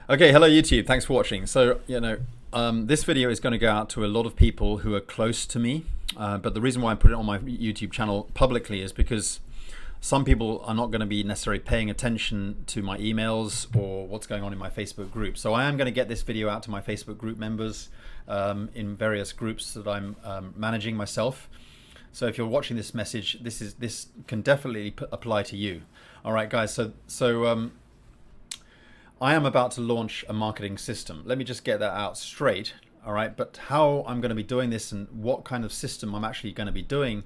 Okay, hello YouTube. Thanks for watching. So, this video is going to go out to a lot of people who are close to me. But the reason why I put it on my YouTube channel publicly is because some people are not going to be necessarily paying attention to my emails or what's going on in my Facebook group. So I am going to get this video out to my Facebook group members in various groups that I'm managing myself. So if you're watching this message, this can definitely apply to you. All right, guys. So I am about to launch a marketing system. Let me just get that out straight. All right, but how I'm going to be doing this and what kind of system I'm actually going to be doing,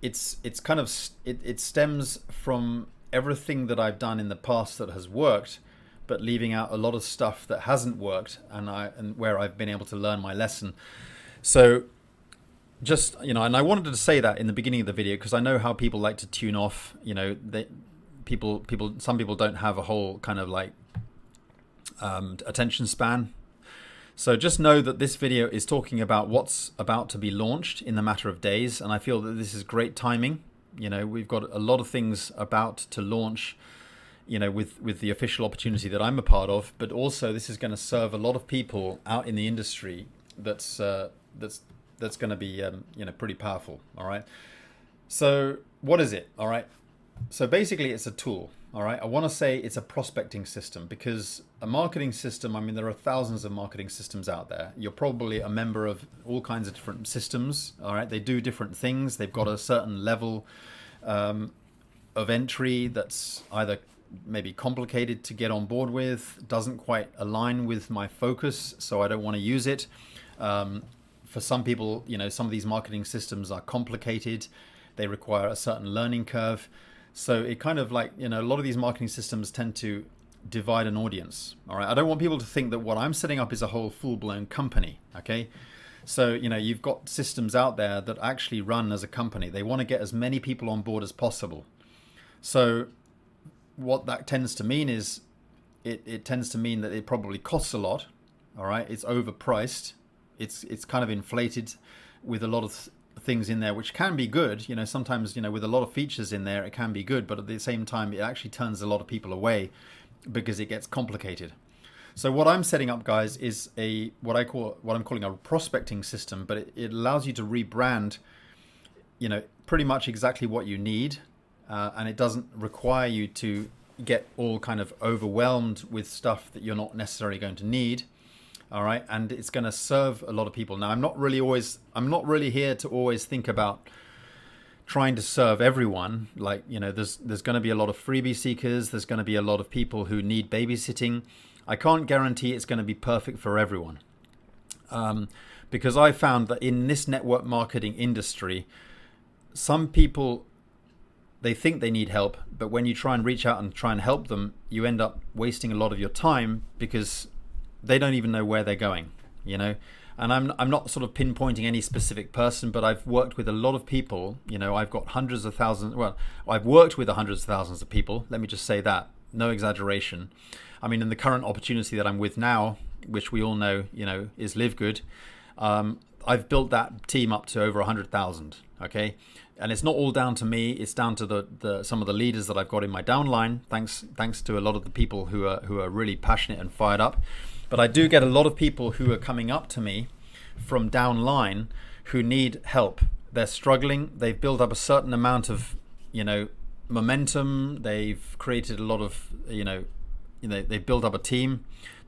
it stems from everything that I've done in the past that has worked, but leaving out a lot of stuff that hasn't worked, and where I've been able to learn my lesson. So just, and I wanted to say that in the beginning of the video because I know how people like to tune off. Some people don't have a whole kind of like attention span. So just know that this video is talking about what's about to be launched in the matter of days, and I feel that this is great timing. We've got a lot of things about to launch, with the official opportunity that I'm a part of, but also this is going to serve a lot of people out in the industry that's going to be pretty powerful. All right. So what is it? All right. So basically it's a tool. All right. I want to say it's a prospecting system, because a marketing system, I mean, there are thousands of marketing systems out there. You're probably a member of all kinds of different systems. All right. They do different things. They've got a certain level of entry that's either maybe complicated to get on board with, doesn't quite align with my focus, so I don't want to use it. For some people, some of these marketing systems are complicated. They require a certain learning curve. So it kind of like, a lot of these marketing systems tend to divide an audience. All right. I don't want people to think that what I'm setting up is a whole full-blown company. Okay. So, you've got systems out there that actually run as a company. They want to get as many people on board as possible. So what that tends to mean is it tends to mean that it probably costs a lot. All right. It's overpriced. It's kind of inflated with a lot of things in there, which can be good. Sometimes, with a lot of features in there, it can be good, but at the same time, it actually turns a lot of people away because it gets complicated. So what I'm setting up, guys, is what I'm calling a prospecting system, but it allows you to rebrand, pretty much exactly what you need. And it doesn't require you to get all kind of overwhelmed with stuff that you're not necessarily going to need. All right. And it's going to serve a lot of people. Now, I'm not really here to always think about trying to serve everyone. Like, there's going to be a lot of freebie seekers. There's going to be a lot of people who need babysitting. I can't guarantee it's going to be perfect for everyone. Because I found that in this network marketing industry, some people, they think they need help, but when you try and reach out and try and help them, you end up wasting a lot of your time because they don't even know where they're going, And I'm not sort of pinpointing any specific person, but I've worked with a lot of people. I've got hundreds of thousands. Well, I've worked with hundreds of thousands of people. Let me just say that, no exaggeration. I mean, in the current opportunity that I'm with now, which we all know, is Live Good. I've built that team up to over 100,000. Okay. And it's not all down to me. It's down to some of the leaders that I've got in my downline. Thanks to a lot of the people who are really passionate and fired up. But I do get a lot of people who are coming up to me from downline who need help. They're struggling. They've built up a certain amount of, momentum. They've created a lot of, they've built up a team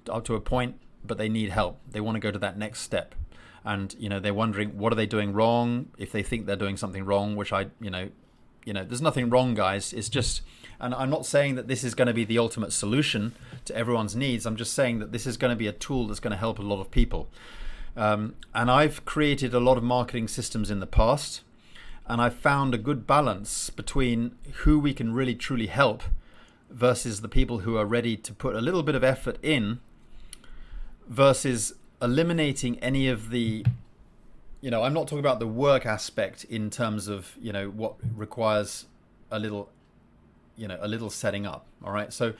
up to a point, but they need help. They want to go to that next step. And, they're wondering, what are they doing wrong? If they think they're doing something wrong, which there's nothing wrong, guys. It's just, and I'm not saying that this is going to be the ultimate solution to everyone's needs. I'm just saying that this is going to be a tool that's going to help a lot of people. And I've created a lot of marketing systems in the past, and I've found a good balance between who we can really truly help versus the people who are ready to put a little bit of effort in, versus eliminating any of the, I'm not talking about the work aspect in terms of, what requires a little setting up. All right. So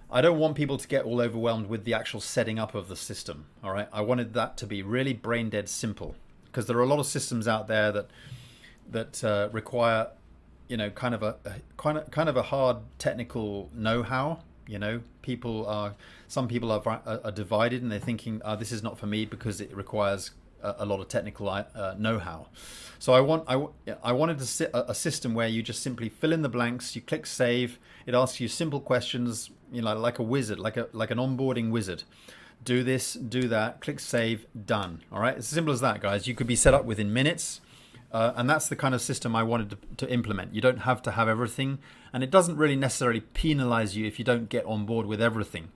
I don't want people to get all overwhelmed with the actual setting up of the system. All right. I wanted that to be really brain dead simple, because there are a lot of systems out there that require, kind of a hard technical know-how, You know, some people are divided and they're thinking, this is not for me because it requires a lot of technical know-how. So I wanted to set a system where you just simply fill in the blanks, you click save, it asks you simple questions, you know, like a wizard, like an onboarding wizard. Do this, do that, click save, done. All right, it's as simple as that, guys. You could be set up within minutes. And that's the kind of system I wanted to implement. You don't have to have everything, and it doesn't really necessarily penalize you if you don't get on board with everything.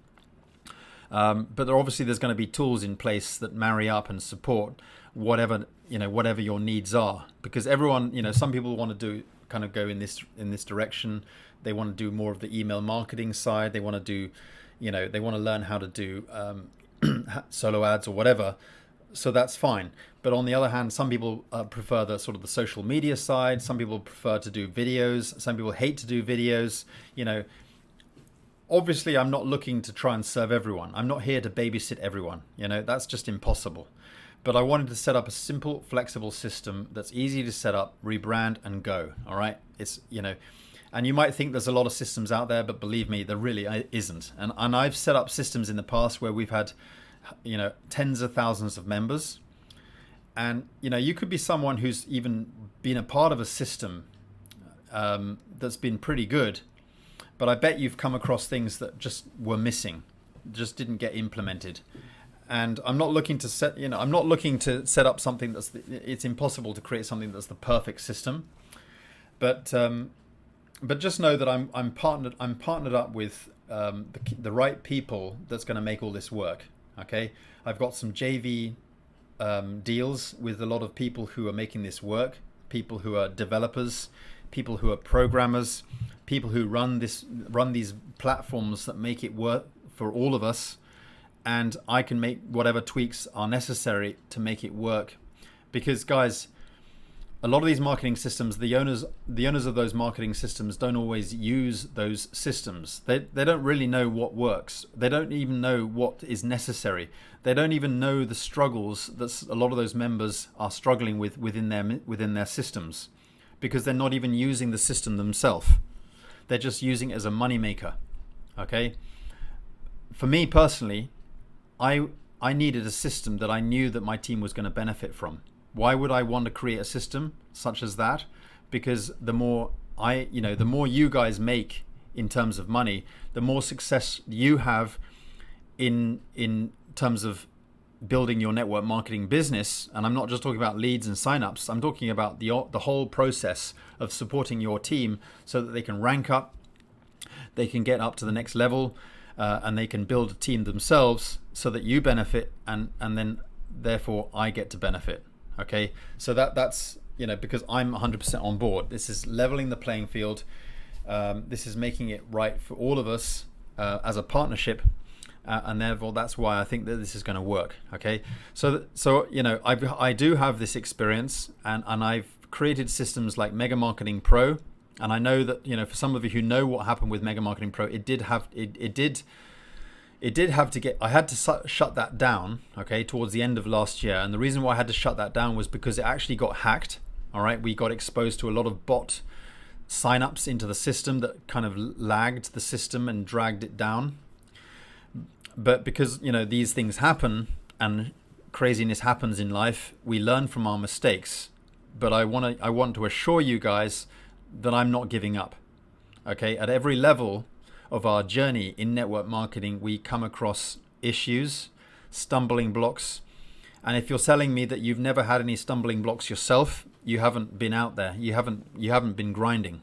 But there's going to be tools in place that marry up and support whatever your needs are. Because everyone, you know, some people want to go in this direction. They want to do more of the email marketing side. They want to do, you know, they want to learn how to do solo ads or whatever. So that's fine. But on the other hand, some people prefer the sort of the social media side. Some people prefer to do videos. Some people hate to do videos. You know, obviously I'm not looking to try and serve everyone. I'm not here to babysit everyone. You know, that's just impossible. But I wanted to set up a simple, flexible system that's easy to set up, rebrand and go. All right. It's, you know, and you might think there's a lot of systems out there, but believe me, there really isn't. And I've set up systems in the past where we've had, you know, tens of thousands of members. And, you know, you could be someone who's even been a part of a system that's been pretty good, but I bet you've come across things that just were missing, just didn't get implemented. And I'm not looking to set up something it's impossible to create something that's the perfect system. But just know that I'm partnered up with the right people that's going to make all this work. Okay, I've got some JV deals with a lot of people who are making this work, people who are developers, people who are programmers, people who run these platforms that make it work for all of us. And I can make whatever tweaks are necessary to make it work. Because guys, a lot of these marketing systems, the owners of those marketing systems don't always use those systems. They don't really know what works. They don't even know what is necessary. They don't even know the struggles that a lot of those members are struggling with within their systems, because they're not even using the system themselves. They're just using it as a moneymaker. Okay. For me personally, I needed a system that I knew that my team was going to benefit from. Why would I want to create a system such as that? Because the more you guys make in terms of money, the more success you have in terms of building your network marketing business. And I'm not just talking about leads and signups. I'm talking about the whole process of supporting your team so that they can rank up, they can get up to the next level, and they can build a team themselves so that you benefit and then therefore I get to benefit. Okay, so that's, you know, because I'm 100% on board. This is leveling the playing field. This is making it right for all of us as a partnership, and therefore that's why I think that this is going to work. Okay, so you know, I do have this experience, and I've created systems like Mega Marketing Pro, and I know that, you know, for some of you who know what happened with Mega Marketing Pro, I had to shut that down, okay, towards the end of last year. And the reason why I had to shut that down was because it actually got hacked. All right, we got exposed to a lot of bot signups into the system that kind of lagged the system and dragged it down. But because, you know, these things happen and craziness happens in life, we learn from our mistakes. But I want to assure you guys that I'm not giving up. Okay, at every level of our journey in network marketing, we come across issues, stumbling blocks. And if you're telling me that you've never had any stumbling blocks yourself, you haven't been out there. You haven't been grinding.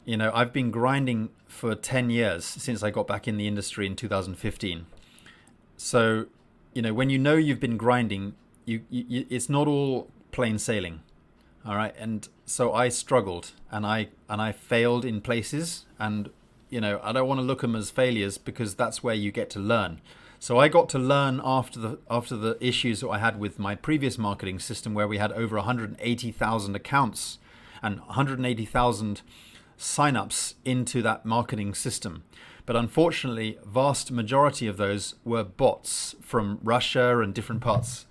You know, I've been grinding for 10 years since I got back in the industry in 2015. So, you know, when you know you've been grinding, it's not all plain sailing. All right. And so I struggled and I failed in places, and you know, I don't want to look at them as failures because that's where you get to learn. So I got to learn after the issues that I had with my previous marketing system, where we had over 180,000 accounts and 180,000 signups into that marketing system. But unfortunately, vast majority of those were bots from Russia and different parts.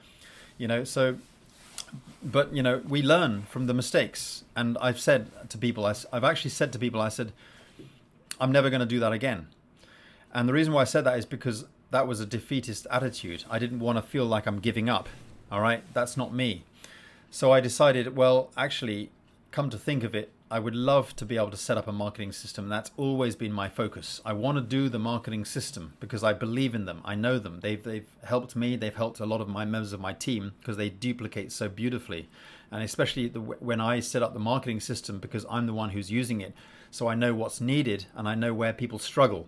You know, so, but you know, we learn from the mistakes. And I've said to people, I've actually said to people, I said, I'm never going to do that again. And the reason why I said that is because that was a defeatist attitude. I didn't want to feel like I'm giving up. All right, that's not me. So I decided, well, actually, come to think of it, I would love to be able to set up a marketing system. That's always been my focus. I want to do the marketing system because I believe in them. I know them. They've helped me. They've helped a lot of my members of my team because they duplicate so beautifully. And especially when I set up the marketing system, because I'm the one who's using it. So I know what's needed and I know where people struggle.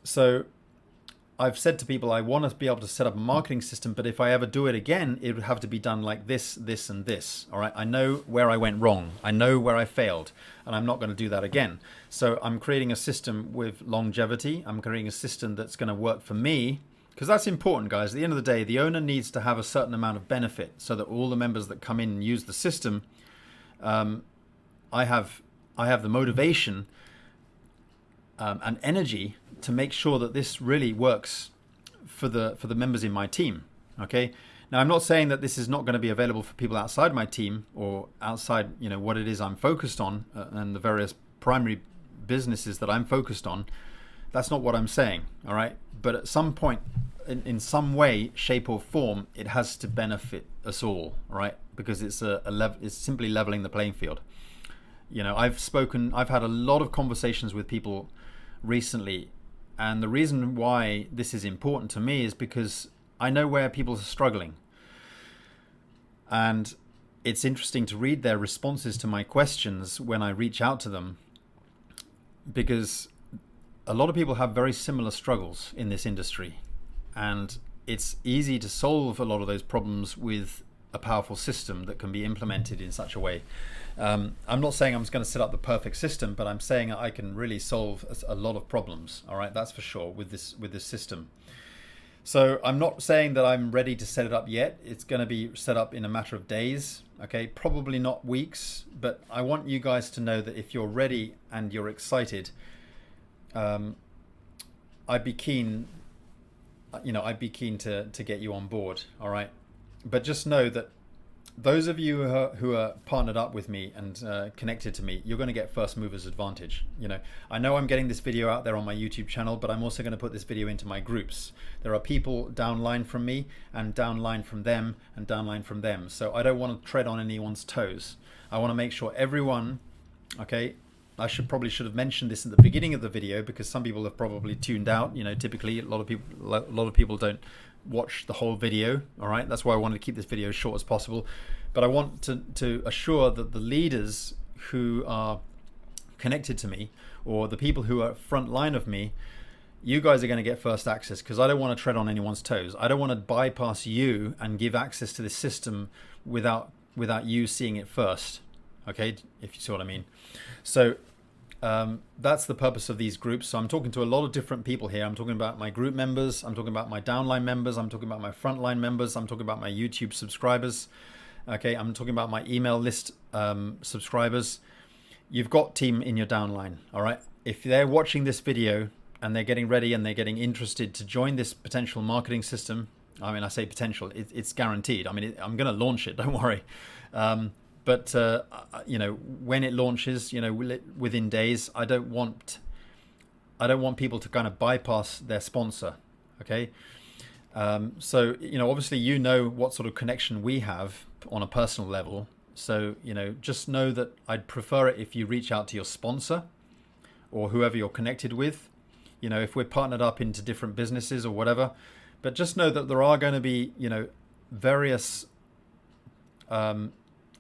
So I've said to people, I want to be able to set up a marketing system, but if I ever do it again, it would have to be done like this, this, and this. All right. I know where I went wrong. I know where I failed, and I'm not going to do that again. So I'm creating a system with longevity. I'm creating a system that's going to work for me, because that's important, guys. At the end of the day, the owner needs to have a certain amount of benefit so that all the members that come in and use the system, I have the motivation and energy to make sure that this really works for the members in my team. Okay. Now, I'm not saying that this is not going to be available for people outside my team or outside, what it is I'm focused on and the various primary businesses that I'm focused on. That's not what I'm saying. All right. But at some point, in some way, shape or form, it has to benefit us all. Right. Because it's it's simply leveling the playing field. I've had a lot of conversations with people recently, and the reason why this is important to me is because I know where people are struggling, and it's interesting to read their responses to my questions when I reach out to them, because a lot of people have very similar struggles in this industry, and it's easy to solve a lot of those problems with a powerful system that can be implemented in such a way. I'm not saying I'm just going to set up the perfect system, but I'm saying I can really solve a lot of problems. All right, that's for sure with this system. So I'm not saying that I'm ready to set it up yet. It's going to be set up in a matter of days. Okay, probably not weeks, but I want you guys to know that if you're ready and you're excited, I'd be keen. I'd be keen to get you on board. All right. But just know that those of you who are partnered up with me and connected to me, you're going to get first movers advantage. I know I'm getting this video out there on my YouTube channel, but I'm also going to put this video into my groups. There are people downline from me and downline from them and downline from them. So I don't want to tread on anyone's toes. I want to make sure everyone, okay, I should have mentioned this at the beginning of the video because some people have probably tuned out. Typically a lot of people don't watch the whole video. All right, that's why I wanted to keep this video as short as possible. But I want to assure that the leaders who are connected to me, or the people who are front line of me, you guys are going to get first access, because I don't want to tread on anyone's toes. I don't want to bypass you and give access to this system without you seeing it first. Okay, if you see what I mean. So that's the purpose of these groups. So I'm talking to a lot of different people here. I'm talking about my group members. I'm talking about my downline members. I'm talking about my frontline members. I'm talking about my YouTube subscribers. Okay, I'm talking about my email list subscribers. You've got team in your downline. All right. If they're watching this video and they're getting ready and they're getting interested to join this potential marketing system, I mean, I say potential, it's guaranteed. I mean, I'm going to launch it. Don't worry. But when it launches, within days, I don't want people to kind of bypass their sponsor. Okay. So, obviously, what sort of connection we have on a personal level. So, just know that I'd prefer it if you reach out to your sponsor or whoever you're connected with, if we're partnered up into different businesses or whatever. But just know that there are going to be, various,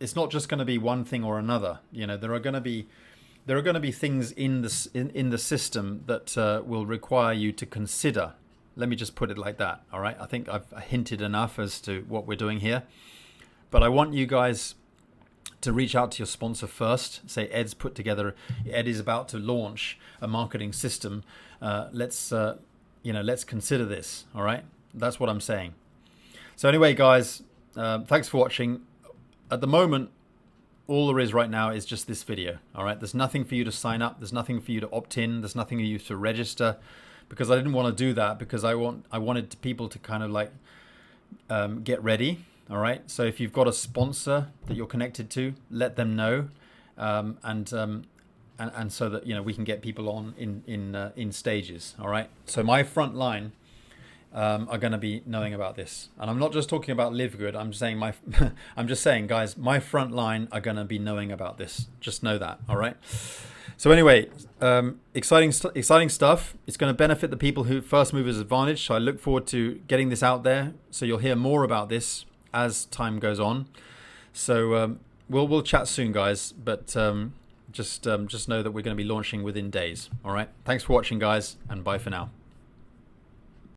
it's not just going to be one thing or another. There are going to be things in the system that will require you to consider. Let me just put it like that. All right. I think I've hinted enough as to what we're doing here, but I want you guys to reach out to your sponsor first. Say Ed is about to launch a marketing system. Let's consider this. All right. That's what I'm saying. So anyway, guys, thanks for watching. At the moment, all there is right now is just this video. All right. There's nothing for you to sign up. There's nothing for you to opt in. There's nothing for you to register, because I didn't want to do that, because I wanted people to kind of like get ready. All right. So if you've got a sponsor that you're connected to, let them know, and and so that we can get people on in stages. All right. So my front line are going to be knowing about this, and I'm not just talking about Live Good. I'm saying I'm just saying, guys, my front line are going to be knowing about this. Just know that. All right. So anyway, exciting stuff. It's going to benefit the people who first movers advantage. So I look forward to getting this out there. So you'll hear more about this as time goes on. So we'll chat soon, guys. But just know that we're going to be launching within days. All right. Thanks for watching, guys, and bye for now.